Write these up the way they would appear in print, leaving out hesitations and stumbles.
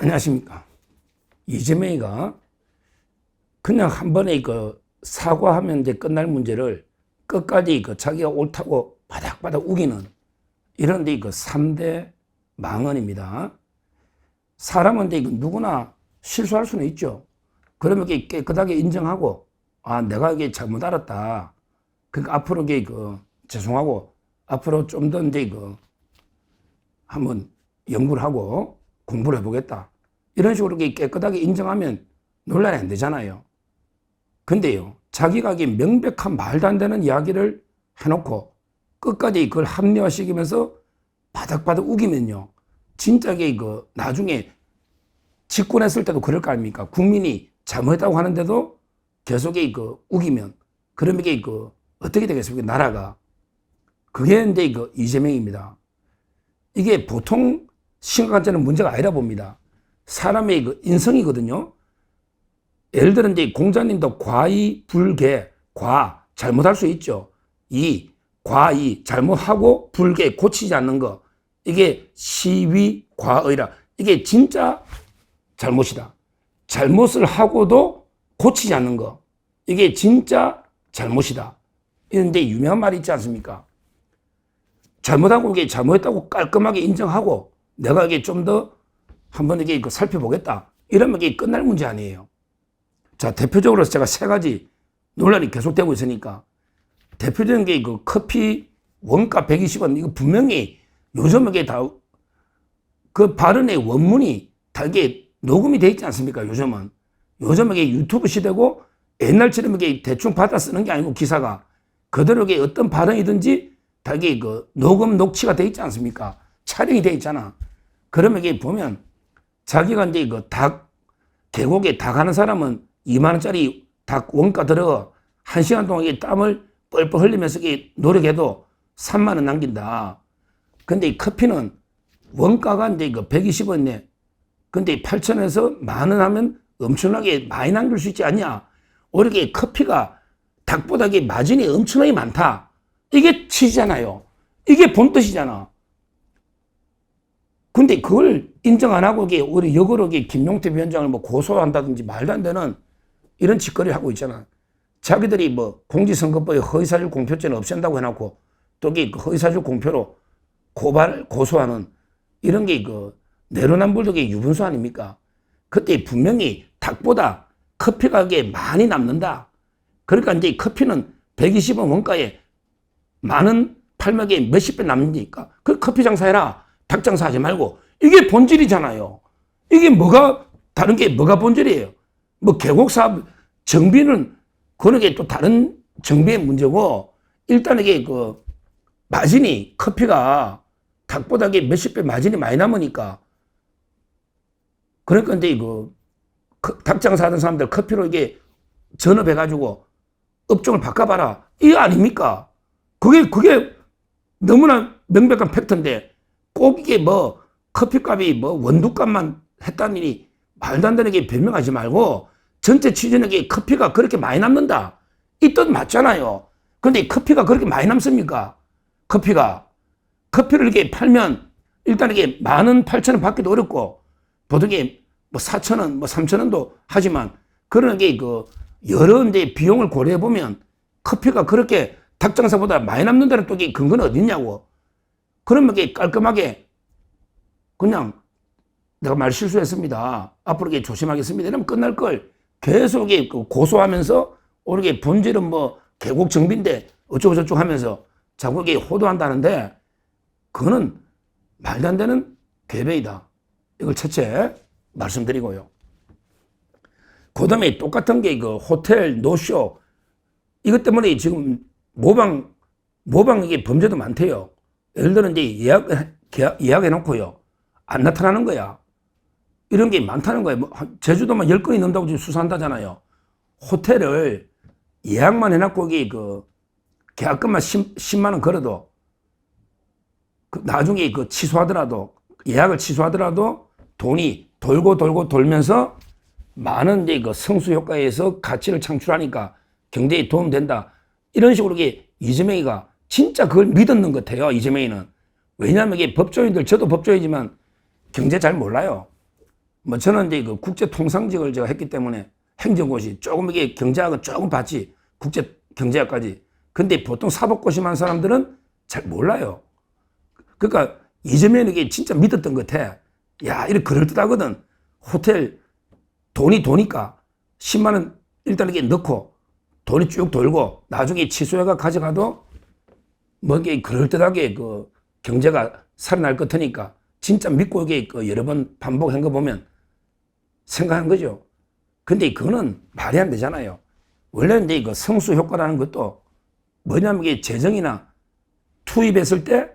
안녕하십니까. 이재명이가 그냥 한 번에 사과하면 이제 끝날 문제를 끝까지 자기가 옳다고 바닥바닥 우기는 이런 데 3대 망언입니다. 사람은 누구나 실수할 수는 있죠. 그러면 깨끗하게 인정하고, 아, 내가 이게 잘못 알았다. 그러니까 앞으로 죄송하고, 앞으로 좀 더 한번 연구를 하고 공부를 해보겠다. 이런 식으로 깨끗하게 인정하면 논란이 안 되잖아요. 근데요, 자기가 명백한 말도 안 되는 이야기를 해놓고 끝까지 그걸 합리화시키면서 바닥바닥 우기면요, 진짜 나중에 집권했을 때도 그럴 거 아닙니까? 국민이 잘못했다고 하는데도 계속 우기면, 그러면 어떻게 되겠습니까? 나라가. 그게 이제 이재명입니다. 이게 보통 심각한 문제가 아니라 봅니다. 사람의 인성이거든요. 예를 들어 이제 공자님도 과이 불개, 잘못할 수 있죠. 과이 잘못하고 불개 고치지 않는 거, 이게 시위 과의라. 이게 진짜 잘못이다. 잘못을 하고도 고치지 않는 거, 이게 진짜 잘못이다. 이런데 유명한 말이 있지 않습니까? 잘못하고 잘못했다고 깔끔하게 인정하고 내가 좀 더 한번 살펴보겠다. 이러면 끝날 문제 아니에요. 자, 대표적으로 제가 3가지 논란이 계속되고 있으니까, 대표적인 게 커피 원가 120원, 이거 분명히 요즘 그 발언의 원문이 다 녹음이 돼 있지 않습니까? 요즘은 유튜브 시대고, 옛날처럼 대충 받아 쓰는 게 아니고 기사가 그대로 어떤 발언이든지 다 녹음 녹취가 돼 있지 않습니까? 촬영이 돼 있잖아. 그러면 보면 자기가 이제 계곡에 닭 하는 사람은 2만 원짜리 닭 원가 들어 1시간 동안 땀을 뻘뻘 흘리면서 노력해도 3만 원 남긴다. 근데 이 커피는 원가가 이제 120원이네. 근데 8,000원에서 10,000원 하면 엄청나게 많이 남길 수 있지 않냐? 오히려 커피가 닭보다 마진이 엄청나게 많다. 이게 취지잖아요. 이게 본뜻이잖아. 근데 그걸 인정 안 하고 오히려 역으로 김용태 위원장을 고소한다든지 말도 안 되는 이런 짓거리를 하고 있잖아. 자기들이 공직선거법에 허위사실 공표죄는 없앤다고 해놓고 또 허위사실 공표로 고소하는 이런 내로남불도 유분수 아닙니까? 그때 분명히 닭보다 커피가 많이 남는다. 그러니까 이제 커피는 120원 원가에 10,000원 팔면 몇십 배 남으니까 그 커피 장사해라. 닭 장사하지 말고. 이게 본질이잖아요. 이게 다른 게 뭐가 본질이에요? 계곡사업 정비는 그런 게 또 다른 정비의 문제고, 일단 이게 마진이 커피가 닭보다 몇십 배 마진이 많이 남으니까, 그러니까 이제 닭 장사하던 사람들 커피로 전업해가지고 업종을 바꿔봐라. 이거 아닙니까? 그게 너무나 명백한 팩트인데, 꼭 커피값이 원두값만 했다니 말도 안 되는 변명하지 말고, 전체 취지는 커피가 그렇게 많이 남는다. 이 뜻 맞잖아요. 근데 커피가 그렇게 많이 남습니까? 커피를 팔면 일단 10,000원, 8,000원 받기도 어렵고, 보통 4,000원, 3,000원도 하지만, 그런 여러 이제 비용을 고려해보면 커피가 그렇게 닭장사보다 많이 남는다는 또 근거는 어딨냐고. 그러면 깔끔하게 그냥 내가 말 실수했습니다. 앞으로 조심하겠습니다. 이러면 끝날 걸 계속 고소하면서 오히려 본질은 계곡 정비인데 어쩌고저쩌고 하면서 자꾸 호도한다는데, 그거는 말도 안 되는 괴배이다. 이걸 첫째 말씀드리고요. 그 다음에 똑같은 게 호텔 노쇼, 이것 때문에 지금 모방 범죄도 많대요. 예를 들어 이제 예약해놓고요, 안 나타나는 거야. 이런 게 많다는 거예요. 제주도만 10건이 넘다고 지금 수사한다잖아요. 호텔을 예약만 해놓고 계약금만 10만 원 걸어도, 나중에 취소하더라도, 예약을 취소하더라도 돈이 돌고 돌면서 많은 이제 성수 효과에서 가치를 창출하니까 경제에 도움된다. 이런 식으로 이재명이가 진짜 그걸 믿었는 것 같아요. 이재명이는. 왜냐하면 법조인들, 저도 법조이지만 경제 잘 몰라요. 뭐 저는 이제 그 국제통상직을 제가 했기 때문에 행정고시 조금 이게 경제학은 조금 봤지. 국제경제학까지. 근데 보통 사법고시만 사람들은 잘 몰라요. 그러니까 이재명에게 진짜 믿었던 것 같아. 야, 이렇게 그럴듯하거든. 호텔 돈이 도니까 10만 원 일단 이렇게 넣고 돈이 쭉 돌고 나중에 취소해가 가져가도 뭐 이게 그럴듯하게 그 경제가 살아날 것 같으니까 진짜 믿고 이게 그 여러 번 반복한 거 보면 생각한 거죠. 근데 그거는 말이 안 되잖아요. 원래 이제 그 성수 효과라는 것도 뭐냐면 이게 재정이나 투입했을 때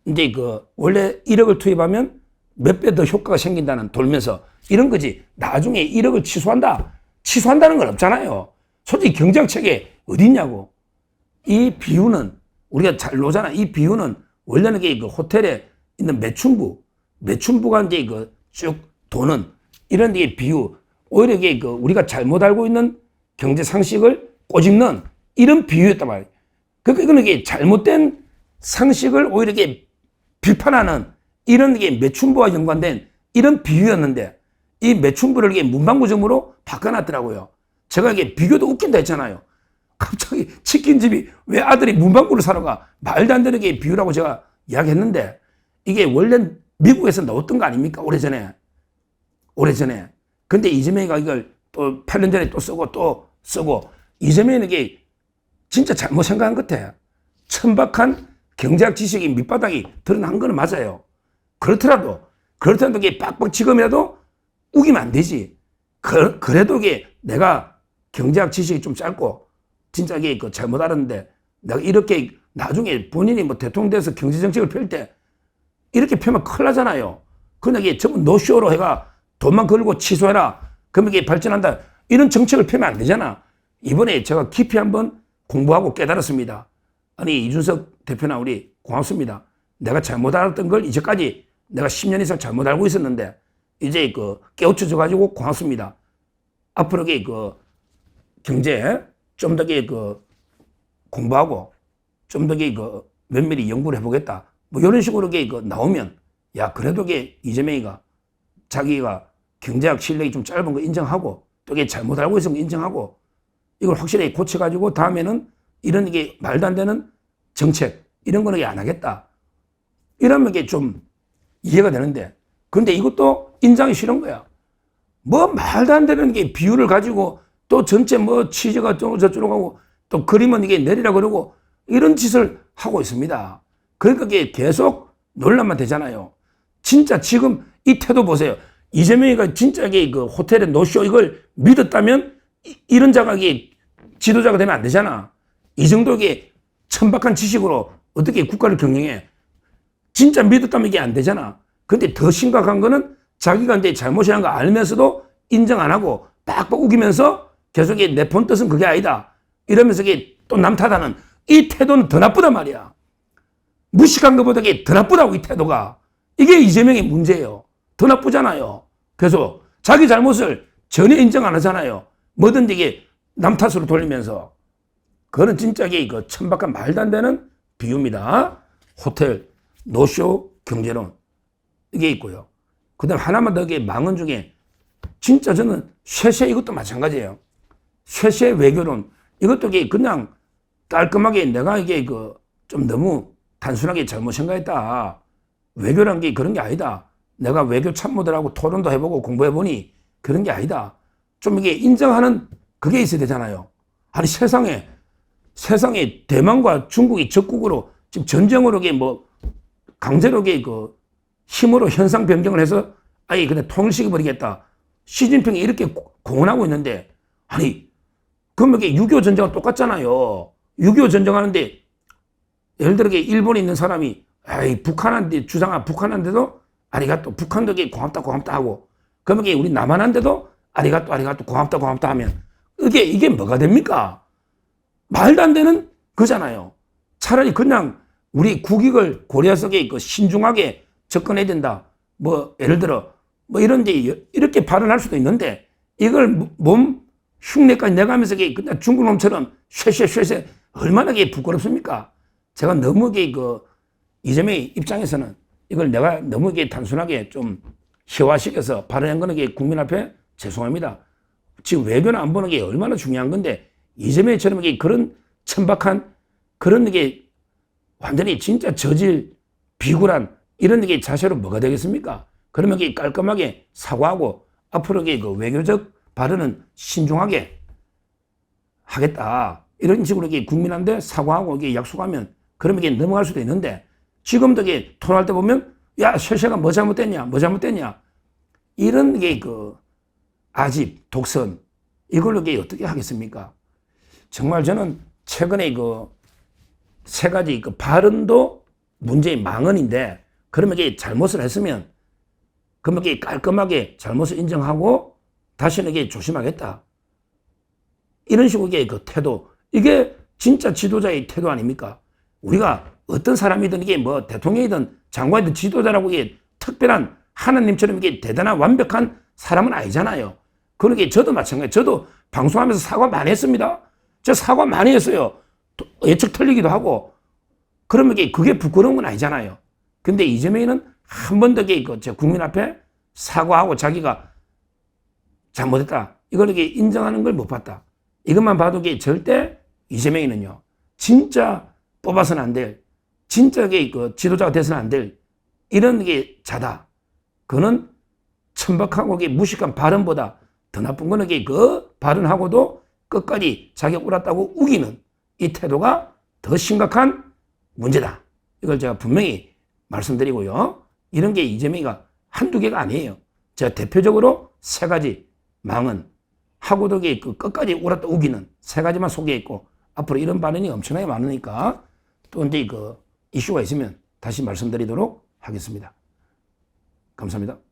이제 그 원래 1억을 투입하면 몇 배 더 효과가 생긴다는 돌면서 이런 거지. 나중에 1억을 취소한다. 취소한다는 건 없잖아요. 솔직히 경제학 책에 어디 있냐고. 이 비유는 우리가 잘 노잖아. 이 비유는 원래는 그 호텔에 있는 매춘부가 이제 그 쭉 도는 이런 게 비유. 오히려 이게 그 우리가 잘못 알고 있는 경제 상식을 꼬집는 이런 비유였단 말이에요. 그러니까 이거는 이게 잘못된 상식을 오히려 이게 비판하는 이런 게 매춘부와 연관된 이런 비유였는데 이 매춘부를 이게 문방구점으로 바꿔놨더라고요. 제가 이게 비교도 웃긴다 했잖아요. 갑자기 치킨집이 왜 아들이 문방구를 사러 가? 말도 안 되는 게 비유라고 제가 이야기했는데 이게 원래 미국에서 나왔던 거 아닙니까? 오래전에. 근데 이재명이가 이걸 또 8년 전에 또 쓰고 이재명은 이게 진짜 잘못 생각한 것 같아. 천박한 경제학 지식이 밑바닥이 드러난 거는 맞아요. 그렇더라도 이게 빡빡 지금이라도 우기면 안 되지. 그래도 이게 내가 경제학 지식이 좀 짧고 진짜 이게 그 잘못 알았는데 내가 이렇게 나중에 본인이 뭐 대통령 돼서 경제정책을 펼 때 이렇게 펴면 큰일 나잖아요. 그러나 이게 전부 노쇼로 해가 돈만 걸고 취소해라. 그러면 이게 발전한다. 이런 정책을 펴면 안 되잖아. 이번에 제가 깊이 한번 공부하고 깨달았습니다. 아니 이준석 대표나 우리 고맙습니다. 내가 잘못 알았던 걸 이제까지 내가 10년 이상 잘못 알고 있었는데 이제 그 깨우쳐져 가지고 고맙습니다. 앞으로 그 경제 좀 더 그 공부하고 좀 더 그 면밀히 연구를 해보겠다. 뭐 이런 식으로 그 나오면 야 그래도 이재명이가 자기가 경제학 실력이 좀 짧은 거 인정하고 또 잘못 알고 있는 거 인정하고 이걸 확실히 고쳐가지고 다음에는 이런 게 말도 안 되는 정책 이런 거는 안 하겠다. 이러면 이게 좀 이해가 되는데 근데 이것도 인정이 싫은 거야. 뭐 말도 안 되는 게 비율을 가지고 또 전체 뭐 취재가 저쪽으로 가고 또 그림은 이게 내리라 그러고 이런 짓을 하고 있습니다. 그러니까 이게 계속 논란만 되잖아요. 진짜 지금 이 태도 보세요. 이재명이가 진짜 그 호텔의 노쇼 이걸 믿었다면 이런 자각이 지도자가 되면 안 되잖아. 이 정도의 천박한 지식으로 어떻게 국가를 경영해. 진짜 믿었다면 이게 안 되잖아. 근데 더 심각한 거는 자기가 이제 잘못이라는 거 알면서도 인정 안 하고 빡빡 우기면서 계속 내 본 뜻은 그게 아니다. 이러면서 이게 또 남 탓하는 이 태도는 더 나쁘단 말이야. 무식한 것보다 이게 더 나쁘다고 이 태도가. 이게 이재명의 문제예요. 더 나쁘잖아요. 그래서 자기 잘못을 전혀 인정 안 하잖아요. 뭐든지 이게 남 탓으로 돌리면서. 그거는 진짜 그 천박한 말도 안 되는 비유입니다. 호텔, 노쇼, 경제론. 이게 있고요. 그 다음 하나만 더 망언 중에 진짜 저는 쉐쉐 이것도 마찬가지예요. 쉐쉐 외교론. 이것도 그냥 깔끔하게 내가 이게 좀 너무 단순하게 잘못 생각했다. 외교란 게 그런 게 아니다. 내가 외교 참모들하고 토론도 해보고 공부해보니 그런 게 아니다. 좀 이게 인정하는 그게 있어야 되잖아요. 아니 세상에 대만과 중국이 적국으로 지금 전쟁으로 뭐 강제로 힘으로 현상 변경을 해서 아예 그냥 통일시켜버리겠다. 시진핑이 이렇게 공언하고 있는데 아니 그러면 6.25 전쟁과 똑같잖아요. 6.25 전쟁 하는데 예를 들어 일본에 있는 사람이 에이 북한한테 북한한테도 아리가또 북한도 고맙다 하고 그러면 우리 남한한테도 아리가또 고맙다 하면 이게 뭐가 됩니까? 말도 안 되는 거잖아요. 차라리 그냥 우리 국익을 고려해서 신중하게 접근해야 된다. 뭐 예를 들어 뭐 이런데 이렇게 발언할 수도 있는데 이걸 몸 흉내까지 내가면서 그냥 중국 놈처럼 쉐쉐 얼마나 부끄럽습니까? 제가 너무 이재명의 입장에서는 이걸 내가 너무 단순하게 좀 희화시켜서 발언한 거는 게 국민 앞에 죄송합니다. 지금 외교는 안 보는 게 얼마나 중요한 건데 이재명처럼 그런 천박한 그런 게 완전히 진짜 저질 비굴한 이런 게 자세로 뭐가 되겠습니까? 그러면 깔끔하게 사과하고 앞으로 그 외교적 발언은 신중하게 하겠다. 이런 식으로 국민한테 사과하고 약속하면 그러면 넘어갈 수도 있는데 지금도 토론할 때 보면 야, 쇄세가 뭐 잘못됐냐? 뭐 잘못됐냐? 이런 아집, 독선 이걸로 어떻게 하겠습니까? 정말 저는 최근에 세 가지 발언도 문제의 망언인데 그러면 잘못을 했으면 그러면 깔끔하게 잘못을 인정하고 다시는 조심하겠다. 이런 식으로 태도 이게 진짜 지도자의 태도 아닙니까? 우리가 어떤 사람이든 뭐 대통령이든 장관이든 지도자라고 특별한 하나님처럼 대단한 완벽한 사람은 아니잖아요. 그러게 저도 마찬가지예요. 저도 방송하면서 사과 많이 했습니다. 저 사과 많이 했어요. 예측 틀리기도 하고. 그러면 그게 부끄러운 건 아니잖아요. 근데 이재명이는 한 번도 국민 앞에 사과하고 자기가 잘못했다. 이걸 인정하는 걸 못 봤다. 이것만 봐도 절대 이재명이는요. 진짜 뽑아서는 안 될, 진짜 지도자가 돼서는 안 될 이런 자다. 그는 천박하고 무식한 발언보다 더 나쁜 거는 그 발언하고도 끝까지 자기가 옳았다고 우기는 이 태도가 더 심각한 문제다. 이걸 제가 분명히 말씀드리고요. 이런 게 이재명이가 한두 개가 아니에요. 제가 대표적으로 세 가지 망언 하고도 끝까지 옳았다 우기는 세 가지만 소개했고 앞으로 이런 발언이 엄청나게 많으니까 또 이제 이슈가 있으면 다시 말씀드리도록 하겠습니다. 감사합니다.